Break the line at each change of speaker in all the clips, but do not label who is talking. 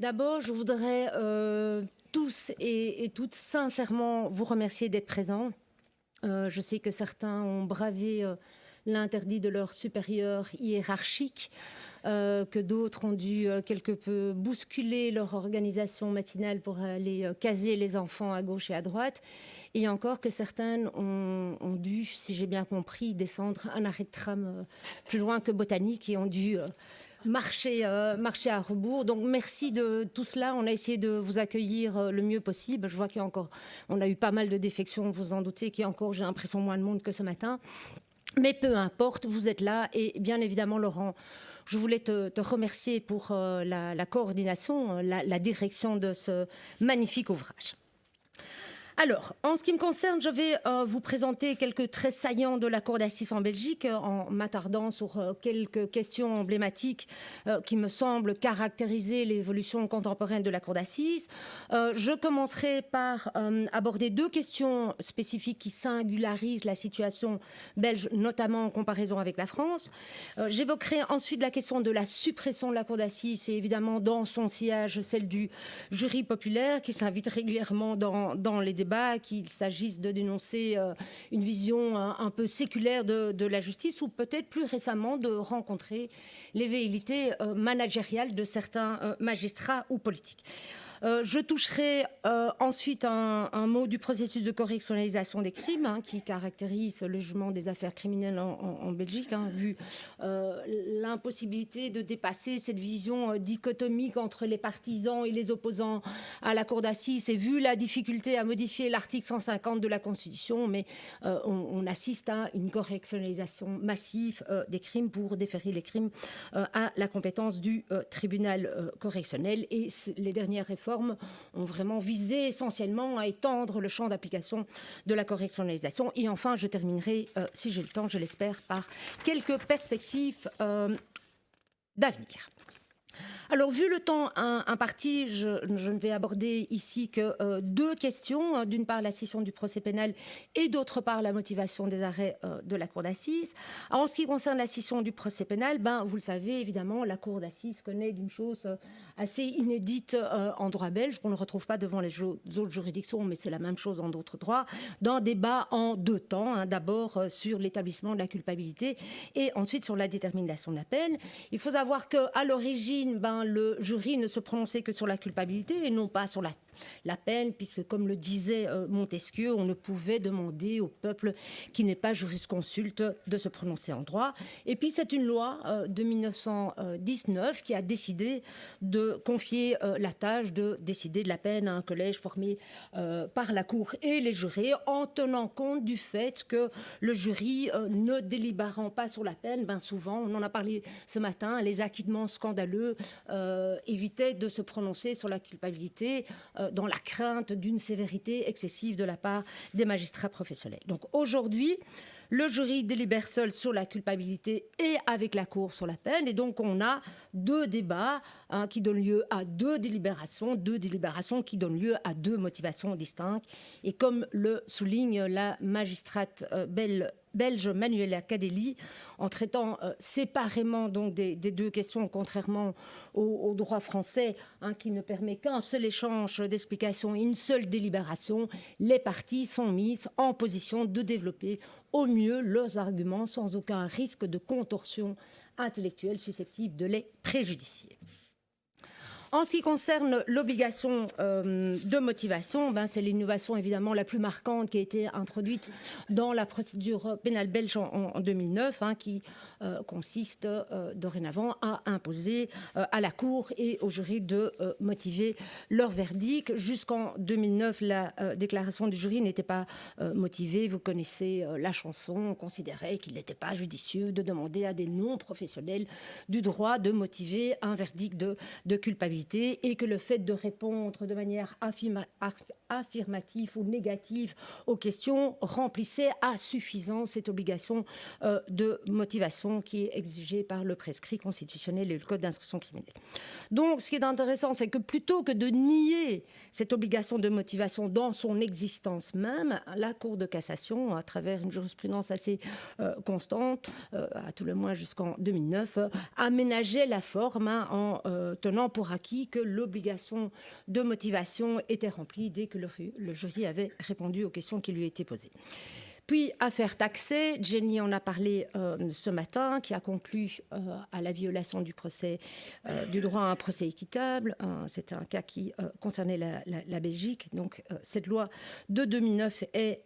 D'abord, je voudrais tous et toutes sincèrement vous remercier d'être présents. Je sais que certains ont bravé l'interdit de leur supérieur hiérarchique, que d'autres ont dû quelque peu bousculer leur organisation matinale pour aller caser les enfants à gauche et à droite, et encore que certaines ont dû, si j'ai bien compris, descendre un arrêt de tram plus loin que Botanique et ont dû marcher à rebours. Donc merci de tout cela. On a essayé de vous accueillir le mieux possible. Je vois qu'il y a encore, on a eu pas mal de défections, vous en doutez, qu'il y a encore, j'ai l'impression, moins de monde que ce matin. Mais peu importe, vous êtes là. Et bien évidemment, Laurent, je voulais te remercier pour la coordination, la direction de ce magnifique ouvrage. Alors, en ce qui me concerne, je vais vous présenter quelques traits saillants de la Cour d'assises en Belgique, en m'attardant sur quelques questions emblématiques qui me semblent caractériser l'évolution contemporaine de la Cour d'assises. Je commencerai par aborder deux questions spécifiques qui singularisent la situation belge, notamment en comparaison avec la France. J'évoquerai ensuite la question de la suppression de la Cour d'assises et évidemment dans son sillage celle du jury populaire qui s'invite régulièrement dans les débats, qu'il s'agisse de dénoncer une vision un peu séculaire de la justice ou peut-être plus récemment de rencontrer les velléités managériales de certains magistrats ou politiques. Je toucherai ensuite un mot du processus de correctionnalisation des crimes qui caractérise le jugement des affaires criminelles en Belgique, vu l'impossibilité de dépasser cette vision dichotomique entre les partisans et les opposants à la Cour d'assises et vu la difficulté à modifier l'article 150 de la Constitution, mais on assiste à une correctionnalisation massive des crimes pour déférer les crimes à la compétence du tribunal correctionnel et les dernières réformes ont vraiment visé essentiellement à étendre le champ d'application de la correctionnalisation. Et enfin, je terminerai, si j'ai le temps, je l'espère, par quelques perspectives d'avenir. Alors, vu le temps imparti, je ne vais aborder ici que deux questions. D'une part, la scission du procès pénal et d'autre part, la motivation des arrêts de la Cour d'assises. En ce qui concerne la scission du procès pénal, vous le savez, évidemment, la Cour d'assises connaît d'une chose assez inédite en droit belge, qu'on ne retrouve pas devant les autres juridictions, mais c'est la même chose en d'autres droits, d'un débat en deux temps. D'abord sur l'établissement de la culpabilité et ensuite sur la détermination de la peine. Il faut savoir qu'à l'origine, le jury ne se prononçait que sur la culpabilité et non pas sur la peine, puisque, comme le disait Montesquieu, on ne pouvait demander au peuple qui n'est pas jurisconsulte de se prononcer en droit. Et puis, c'est une loi de 1919 qui a décidé de confier la tâche de décider de la peine à un collège formé par la Cour et les jurés, en tenant compte du fait que le jury, ne délibérant pas sur la peine, souvent, on en a parlé ce matin, les acquittements scandaleux évitaient de se prononcer sur la culpabilité dans la crainte d'une sévérité excessive de la part des magistrats professionnels. Donc aujourd'hui, le jury délibère seul sur la culpabilité et avec la Cour sur la peine. Et donc on a deux débats qui donnent lieu à deux délibérations qui donnent lieu à deux motivations distinctes. Et comme le souligne la magistrate belge Manuela Cadelli, en traitant séparément donc des deux questions, contrairement au droit français qui ne permet qu'un seul échange d'explications et une seule délibération, les parties sont mises en position de développer au mieux leurs arguments sans aucun risque de contorsion intellectuelle susceptible de les préjudicier. En ce qui concerne l'obligation de motivation, c'est l'innovation évidemment la plus marquante qui a été introduite dans la procédure pénale belge en 2009, qui consiste dorénavant à imposer à la Cour et au jury de motiver leur verdict. Jusqu'en 2009, la déclaration du jury n'était pas motivée. Vous connaissez la chanson. On considérait qu'il n'était pas judicieux de demander à des non-professionnels du droit de motiver un verdict de culpabilité, et que le fait de répondre de manière affirmative ou négative aux questions remplissait à suffisance cette obligation de motivation qui est exigée par le prescrit constitutionnel et le code d'instruction criminelle. Donc ce qui est intéressant, c'est que plutôt que de nier cette obligation de motivation dans son existence même, la Cour de cassation, à travers une jurisprudence assez constante, à tout le moins jusqu'en 2009, aménageait la forme en tenant pour acquis acquis que l'obligation de motivation était remplie dès que le jury avait répondu aux questions qui lui étaient posées. Puis, affaire taxée, Jenny en a parlé ce matin, qui a conclu à la violation du droit à un procès équitable. C'était un cas qui concernait la Belgique. Donc, cette loi de 2009 est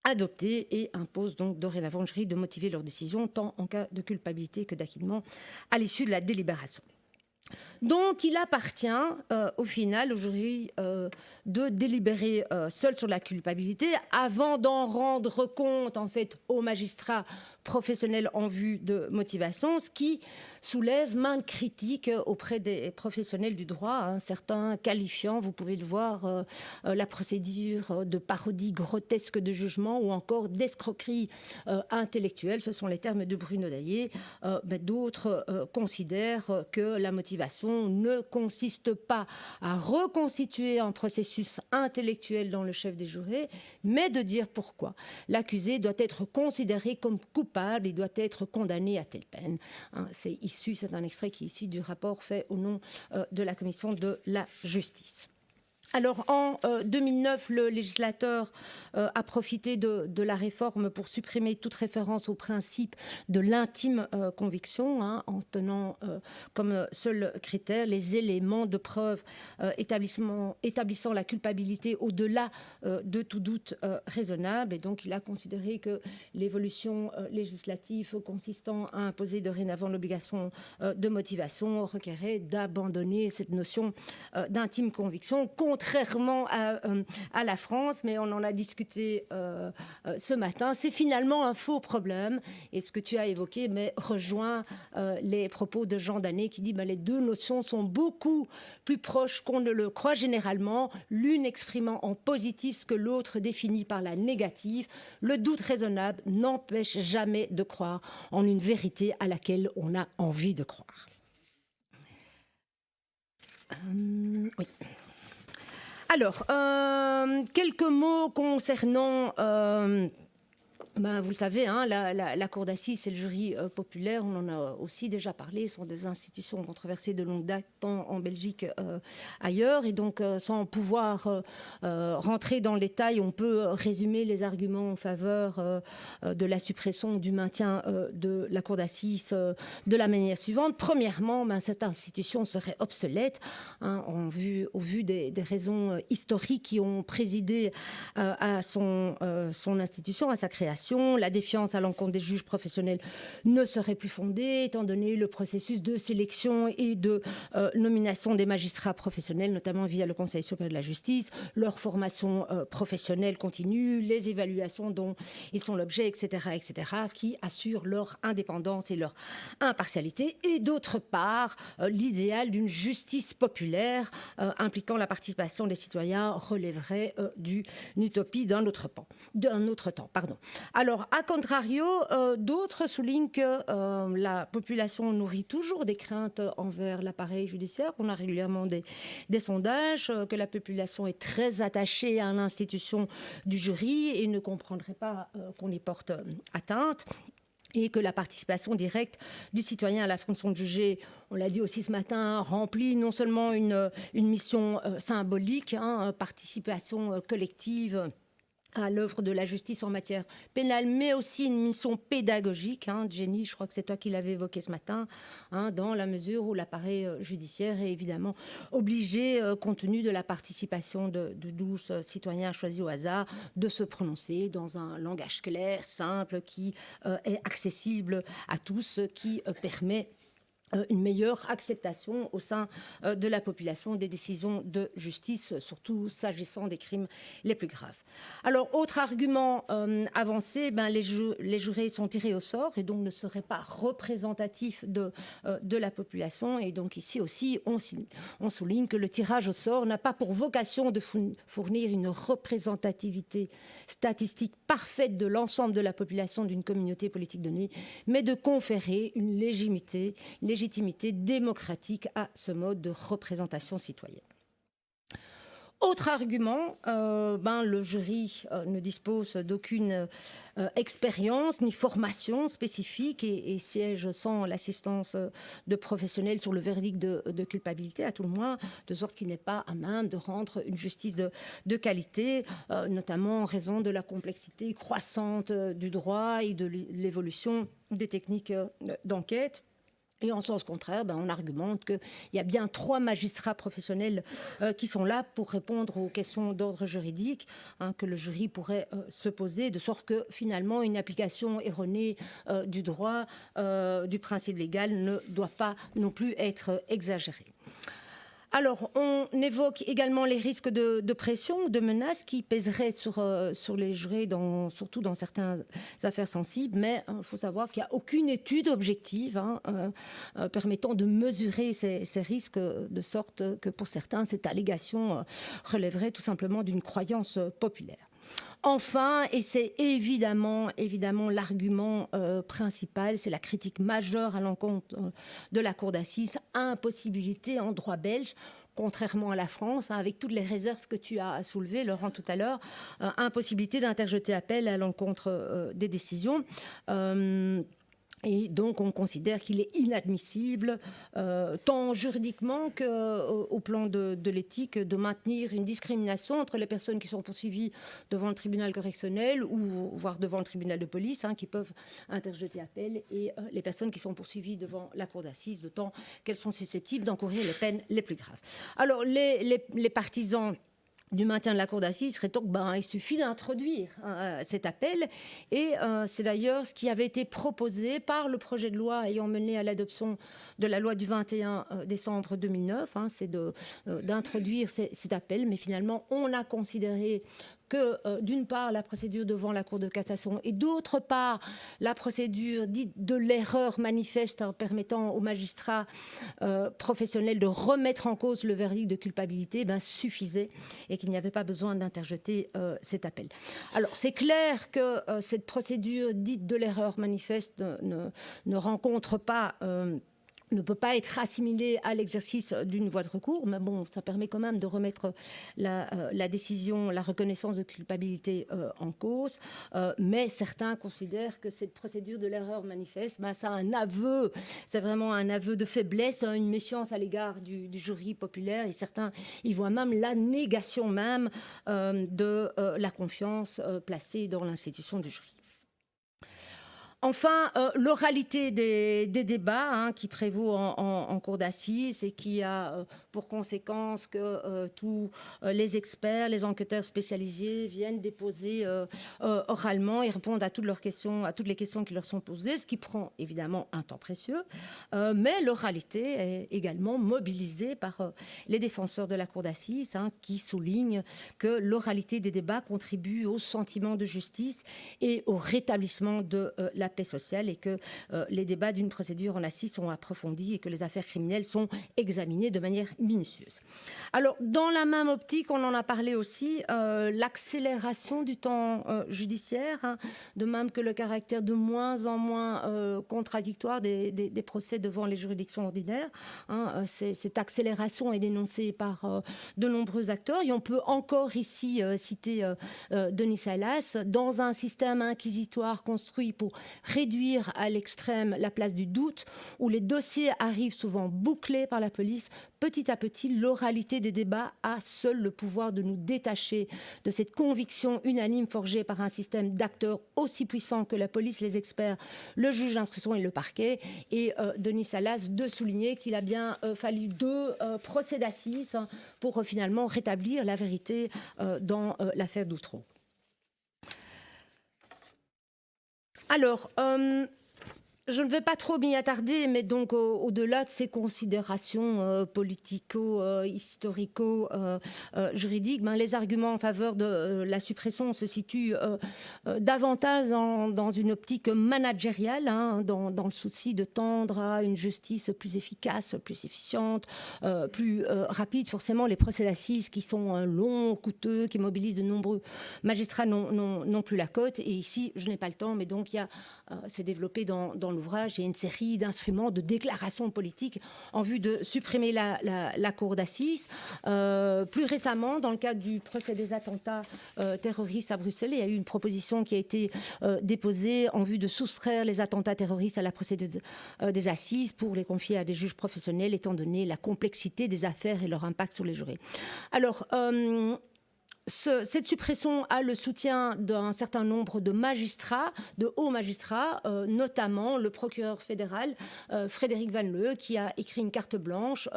adoptée et impose donc dorénavant aux jurys de motiver leurs décisions, tant en cas de culpabilité que d'acquittement à l'issue de la délibération. Donc, il appartient au final au jury de délibérer seul sur la culpabilité avant d'en rendre compte en fait aux magistrats professionnels en vue de motivation, ce qui soulève maintes critiques auprès des professionnels du droit, certains qualifiant, vous pouvez le voir, la procédure de parodie grotesque de jugement ou encore d'escroquerie intellectuelle, ce sont les termes de Bruno Daillé. D'autres considèrent que la motivation ne consiste pas à reconstituer un processus intellectuel dans le chef des jurés, mais de dire pourquoi l'accusé doit être considéré comme coupable et doit être condamné à telle peine. C'est un extrait qui est issu du rapport fait au nom de la Commission de la justice. Alors, en 2009, le législateur a profité de la réforme pour supprimer toute référence au principe de l'intime conviction, en tenant comme seul critère les éléments de preuve établissant la culpabilité au-delà de tout doute raisonnable. Et donc, il a considéré que l'évolution législative consistant à imposer dorénavant l'obligation de motivation requérait d'abandonner cette notion d'intime conviction, contrairement à la France, mais on en a discuté ce matin. C'est finalement un faux problème. Et ce que tu as évoqué rejoint les propos de Jean Danet qui dit les deux notions sont beaucoup plus proches qu'on ne le croit généralement, l'une exprimant en positif ce que l'autre définit par la négative. Le doute raisonnable n'empêche jamais de croire en une vérité à laquelle on a envie de croire. Oui. Alors, quelques mots concernant, vous le savez, la cour d'assises et le jury populaire, on en a aussi déjà parlé, sont des institutions controversées de longue date, tant en Belgique ailleurs. Et donc, sans pouvoir rentrer dans le détail, on peut résumer les arguments en faveur de la suppression du maintien de la cour d'assises de la manière suivante. Premièrement, cette institution serait obsolète au vu des raisons historiques qui ont présidé à son institution, à sa création. La défiance à l'encontre des juges professionnels ne serait plus fondée, étant donné le processus de sélection et de nomination des magistrats professionnels, notamment via le Conseil supérieur de la justice, leur formation professionnelle continue, les évaluations dont ils sont l'objet, etc., qui assurent leur indépendance et leur impartialité. Et d'autre part, l'idéal d'une justice populaire impliquant la participation des citoyens relèverait d'une utopie d'un autre temps. Alors, à contrario, d'autres soulignent que la population nourrit toujours des craintes envers l'appareil judiciaire. On a régulièrement des sondages, que la population est très attachée à l'institution du jury et ne comprendrait pas qu'on y porte atteinte. Et que la participation directe du citoyen à la fonction de juger, on l'a dit aussi ce matin, remplit non seulement une mission symbolique, participation collective à l'œuvre de la justice en matière pénale, mais aussi une mission pédagogique. Jenny, je crois que c'est toi qui l'avais évoqué ce matin, dans la mesure où l'appareil judiciaire est évidemment obligé, compte tenu de la participation de 12 citoyens choisis au hasard, de se prononcer dans un langage clair, simple, qui est accessible à tous, qui permet une meilleure acceptation au sein de la population des décisions de justice, surtout s'agissant des crimes les plus graves. Alors, autre argument avancé, les jurés sont tirés au sort et donc ne seraient pas représentatifs de la population. Et donc ici aussi, on souligne que le tirage au sort n'a pas pour vocation de fournir une représentativité statistique parfaite de l'ensemble de la population d'une communauté politique donnée, mais de conférer une légitimité démocratique à ce mode de représentation citoyenne. Autre argument, le jury ne dispose d'aucune expérience ni formation spécifique et siège sans l'assistance de professionnels sur le verdict de culpabilité, à tout le moins, de sorte qu'il n'est pas à même de rendre une justice de qualité, notamment en raison de la complexité croissante du droit et de l'évolution des techniques d'enquête. Et en sens contraire, on argumente qu'il y a bien 3 magistrats professionnels qui sont là pour répondre aux questions d'ordre juridique que le jury pourrait se poser, de sorte que finalement une application erronée du droit, du principe légal ne doit pas non plus être exagérée. Alors, on évoque également les risques de pression, de menaces qui pèseraient sur les jurés, surtout dans certaines affaires sensibles, mais il faut savoir qu'il n'y a aucune étude objective permettant de mesurer ces risques, de sorte que pour certains, cette allégation relèverait tout simplement d'une croyance populaire. Enfin, et c'est évidemment l'argument principal, c'est la critique majeure à l'encontre de la cour d'assises, impossibilité en droit belge, contrairement à la France, avec toutes les réserves que tu as soulevées, Laurent, tout à l'heure, impossibilité d'interjeter appel à l'encontre des décisions. Et donc, on considère qu'il est inadmissible, tant juridiquement qu'au plan de l'éthique, de maintenir une discrimination entre les personnes qui sont poursuivies devant le tribunal correctionnel ou voire devant le tribunal de police, qui peuvent interjeter appel, et les personnes qui sont poursuivies devant la cour d'assises, d'autant qu'elles sont susceptibles d'encourir les peines les plus graves. Alors, les partisans du maintien de la cour d'assises serait donc il suffit d'introduire cet appel, et c'est d'ailleurs ce qui avait été proposé par le projet de loi ayant mené à l'adoption de la loi du 21 décembre 2009, c'est d'introduire cet appel, mais finalement on a considéré que d'une part la procédure devant la Cour de cassation et d'autre part la procédure dite de l'erreur manifeste permettant aux magistrats professionnels de remettre en cause le verdict de culpabilité suffisait et qu'il n'y avait pas besoin d'interjeter cet appel. Alors c'est clair que cette procédure dite de l'erreur manifeste ne rencontre pas ne peut pas être assimilé à l'exercice d'une voie de recours, mais bon, ça permet quand même de remettre la décision, la reconnaissance de culpabilité en cause. Mais certains considèrent que cette procédure de l'erreur manifeste, c'est un aveu, c'est vraiment un aveu de faiblesse, une méfiance à l'égard du jury populaire, et certains y voient même la négation même de la confiance placée dans l'institution du jury. Enfin, l'oralité des débats qui prévaut en cour d'assises et qui a pour conséquence que tous les experts, les enquêteurs spécialisés viennent déposer oralement et répondre à toutes les questions qui leur sont posées, ce qui prend évidemment un temps précieux, mais l'oralité est également mobilisée par les défenseurs de la cour d'assises qui soulignent que l'oralité des débats contribue au sentiment de justice et au rétablissement de la paix sociale, et que les débats d'une procédure en assises sont approfondis et que les affaires criminelles sont examinées de manière minutieuse. Alors, dans la même optique, on en a parlé aussi, l'accélération du temps judiciaire, de même que le caractère de moins en moins contradictoire des procès devant les juridictions ordinaires. Cette accélération est dénoncée par de nombreux acteurs, et on peut encore ici citer Denis Salas, dans un système inquisitoire construit pour réduire à l'extrême la place du doute, où les dossiers arrivent souvent bouclés par la police. Petit à petit, l'oralité des débats a seul le pouvoir de nous détacher de cette conviction unanime forgée par un système d'acteurs aussi puissants que la police, les experts, le juge d'instruction et le parquet. Et Denis Salas de souligner qu'il a bien fallu 2 procès d'assises pour finalement rétablir la vérité dans l'affaire d'Outreau. Alors, je ne vais pas trop m'y attarder, mais donc au-delà de ces considérations politico-historico-juridiques, les arguments en faveur de la suppression se situent davantage dans une optique managériale, dans le souci de tendre à une justice plus efficace, plus efficiente, plus rapide. Forcément, les procès d'assises qui sont longs, coûteux, qui mobilisent de nombreux magistrats n'ont plus la cote. Et ici, je n'ai pas le temps, mais donc c'est développé dans l'ouvrage, il y a une série d'instruments, de déclarations politiques en vue de supprimer la cour d'assises. Plus récemment, dans le cadre du procès des attentats terroristes à Bruxelles, il y a eu une proposition qui a été déposée en vue de soustraire les attentats terroristes à la procédure des assises pour les confier à des juges professionnels, étant donné la complexité des affaires et leur impact sur les jurés. Alors, cette suppression a le soutien d'un certain nombre de magistrats, de hauts magistrats, notamment le procureur fédéral Frédéric Van Leu, qui a écrit une carte blanche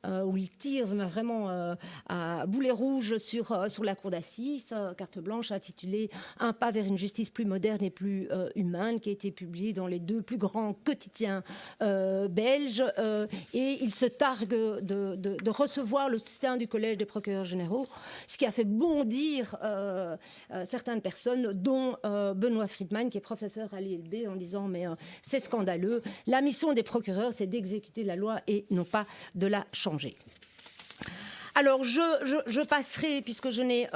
où il tire vraiment à boulet rouge sur la cour d'assises, carte blanche intitulée « Un pas vers une justice plus moderne et plus humaine », qui a été publiée dans les 2 plus grands quotidiens belges, et il se targue de recevoir le soutien du Collège des procureurs généraux, ce qui a fait bondir certaines personnes, dont Benoît Friedman, qui est professeur à l'ILB, en disant mais c'est scandaleux, la mission des procureurs c'est d'exécuter la loi et non pas de la changer. Alors, je passerai, puisque je n'ai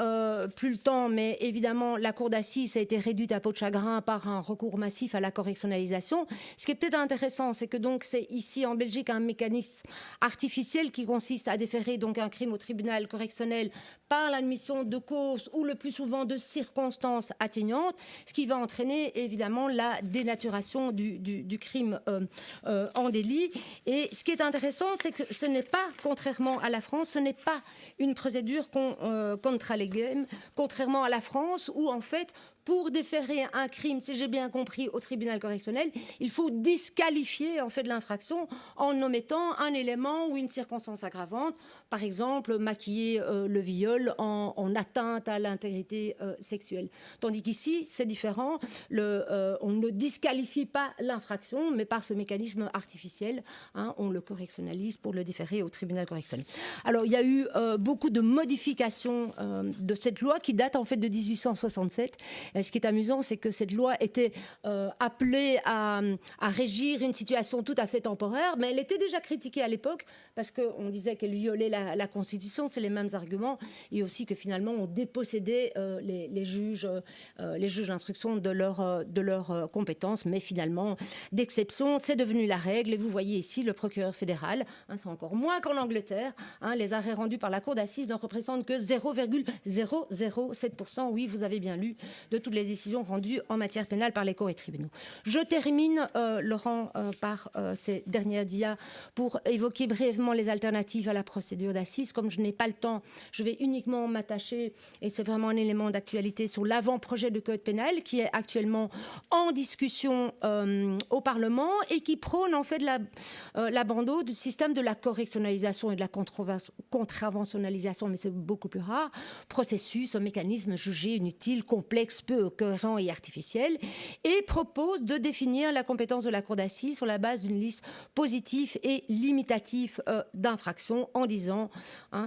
plus le temps, mais évidemment, la cour d'assises a été réduite à peau de chagrin par un recours massif à la correctionnalisation. Ce qui est peut-être intéressant, c'est que donc c'est ici en Belgique un mécanisme artificiel qui consiste à déférer donc un crime au tribunal correctionnel par l'admission de causes ou le plus souvent de circonstances atténuantes, ce qui va entraîner évidemment la dénaturation du crime en délit. Et ce qui est intéressant, c'est que ce n'est pas, contrairement à la France, ce n'est pas une procédure contra legem, contrairement à la France où en fait pour déférer un crime, si j'ai bien compris, au tribunal correctionnel, il faut disqualifier en fait l'infraction en omettant un élément ou une circonstance aggravante, par exemple maquiller le viol en atteinte à l'intégrité sexuelle. Tandis qu'ici, c'est différent, on ne disqualifie pas l'infraction, mais par ce mécanisme artificiel, on le correctionnalise pour le déférer au tribunal correctionnel. Alors, il y a eu beaucoup de modifications de cette loi qui date en fait de 1867. Ce qui est amusant, c'est que cette loi était appelée à régir une situation tout à fait temporaire, mais elle était déjà critiquée à l'époque parce qu'on disait qu'elle violait la Constitution, c'est les mêmes arguments, et aussi que finalement on dépossédait les juges d'instruction de leurs compétences, mais finalement, d'exception, c'est devenu la règle, et vous voyez ici le procureur fédéral, c'est encore moins qu'en Angleterre, les arrêts rendus par la cour d'assises ne représentent que 0,007%, oui, vous avez bien lu, de toutes les décisions rendues en matière pénale par les cours et tribunaux. Je termine, Laurent, par ces dernières dias pour évoquer brièvement les alternatives à la procédure d'assises. Comme je n'ai pas le temps, je vais uniquement m'attacher, et c'est vraiment un élément d'actualité, sur l'avant-projet de code pénal qui est actuellement en discussion au Parlement et qui prône en fait l'abandon du système de la correctionnalisation et de la contraventionnalisation, mais c'est beaucoup plus rare, processus, un mécanisme jugé inutile, complexe, peu cohérent et artificiel, et propose de définir la compétence de la cour d'assises sur la base d'une liste positive et limitative d'infractions en disant,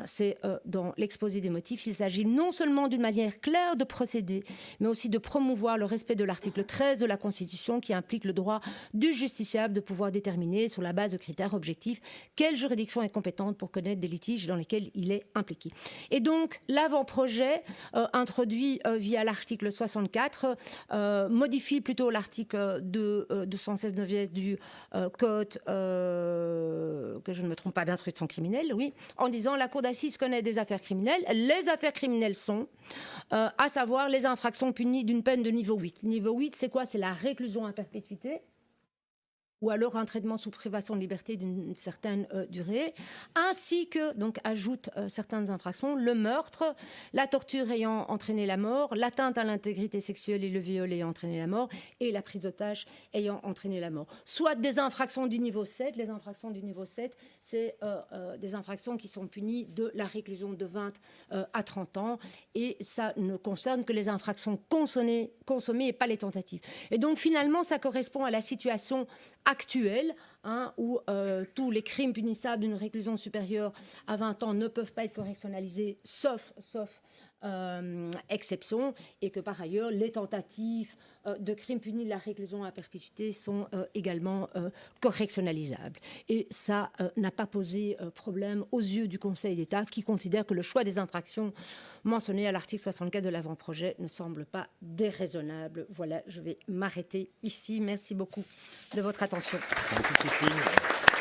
c'est dans l'exposé des motifs, il s'agit non seulement d'une manière claire de procéder, mais aussi de promouvoir le respect de l'article 13 de la Constitution qui implique le droit du justiciable de pouvoir déterminer sur la base de critères objectifs quelle juridiction est compétente pour connaître des litiges dans lesquels il est impliqué. Et donc, l'avant-projet introduit via l'article 64 modifie plutôt l'article 216 du code, que je ne me trompe pas, d'instruction criminelle, oui, en disant la cour d'assises connaît des affaires criminelles. Les affaires criminelles sont, à savoir les infractions punies d'une peine de niveau 8. Niveau 8, c'est quoi? C'est la réclusion à perpétuité, ou alors un traitement sous privation de liberté d'une certaine durée, ainsi que, donc ajoute certaines infractions, le meurtre, la torture ayant entraîné la mort, l'atteinte à l'intégrité sexuelle et le viol ayant entraîné la mort, et la prise d'otage ayant entraîné la mort. Soit des infractions du niveau 7, les infractions du niveau 7, c'est des infractions qui sont punies de la réclusion de 20 à 30 ans, et ça ne concerne que les infractions consommées et pas les tentatives. Et donc finalement, ça correspond à la situation actuelle, où tous les crimes punissables d'une réclusion supérieure à 20 ans ne peuvent pas être correctionnalisés, sauf exception, et que par ailleurs les tentatives de crimes punis de la réclusion à perpétuité sont également correctionnalisables. Et ça n'a pas posé problème aux yeux du Conseil d'État, qui considère que le choix des infractions mentionnées à l'article 64 de l'avant-projet ne semble pas déraisonnable. Voilà, je vais m'arrêter ici. Merci beaucoup de votre attention.
Merci beaucoup, Christine.